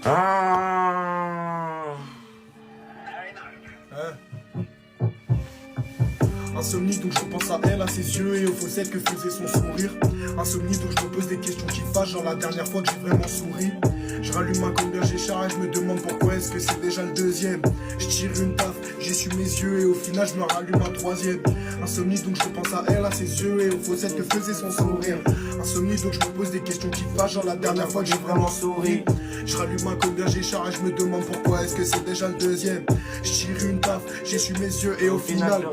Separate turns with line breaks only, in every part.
Ah.
Insomnie, donc je pense à elle, à ses yeux et aux faussettes que faisait son sourire. Insomnie, donc je me pose des questions qui fâchent, genre la dernière fois que j'ai vraiment souri. Je rallume ma combien j'écharpe et je me demande pourquoi est-ce que c'est déjà le deuxième. Je tire une taf, j'essuie mes yeux et au final je me rallume un troisième. Insomnie, donc je pense à elle, à ses yeux et aux faussettes que faisait son sourire. Insomnie, donc je me pose des questions qui fâchent, genre la dernière fois que j'ai vraiment souri. Je rallume ma combien j'écharpe et je me demande pourquoi est-ce que c'est déjà le deuxième. Je tire une taf, j'essuie mes yeux et au final...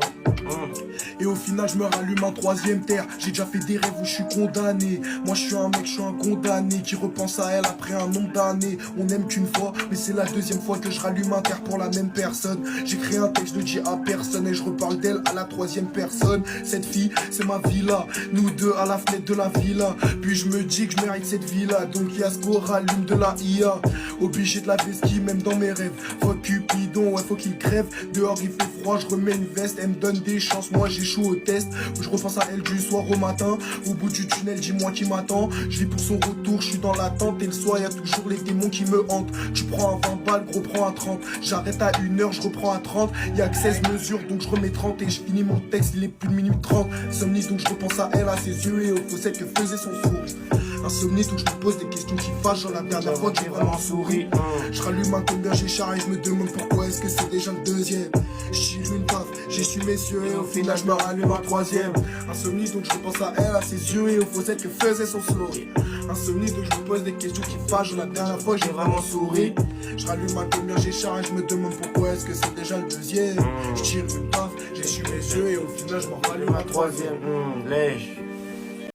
Et au final je me rallume un troisième terre. J'ai déjà fait des rêves où je suis condamné. Moi je suis un mec, je suis un condamné qui repense à elle après un nombre d'années. On n'aime qu'une fois, mais c'est la deuxième fois que je rallume un terre pour la même personne. J'écris un texte, je le dis à personne et je reparle d'elle à la troisième personne. Cette fille, c'est ma villa, nous deux à la fenêtre de la villa. Puis je me dis que je mérite cette villa, donc Yasco rallume de la IA. Obligé de la vesquille même dans mes rêves. Fuck Cupidon, ouais faut qu'il crève. Dehors il fait froid, je remets une veste. Elle me donne des chances, moi j'échoue au test. Je repense à elle du soir au matin. Au bout du tunnel, dis-moi qui m'attend. Je vis pour son retour, je suis dans l'attente. Et le soir, y a toujours les démons qui me hantent. Tu prends un 20 balles, gros prends un 30. J'arrête à 1h, je reprends à 30. Y'a que 16 mesures, donc je remets 30. Et je finis mon texte, il est plus de minute 30. Somnis, donc je repense à elle, à ses yeux et aux faussettes que faisait son sourire. Insomnie, donc je me pose des questions qui fâchent. Genre la dernière fois que j'ai vraiment souri. Je rallume un combien j'écharpe et je me demande pourquoi est-ce que c'est déjà le deuxième. Je tire une taf, j'essuie mes yeux et au final je me rallume un troisième. Insomnie, donc je pense à elle, à ses yeux et aux faussettes que faisait son sourire. Insomnie, donc je me pose des questions qui fâchent. La dernière fois j'ai vraiment souri. Je rallume un combien j'écharpe et je me demande pourquoi est-ce que c'est déjà le deuxième. Je tire une taf, j'essuie mes yeux et au final je me rallume un troisième.
Lèche.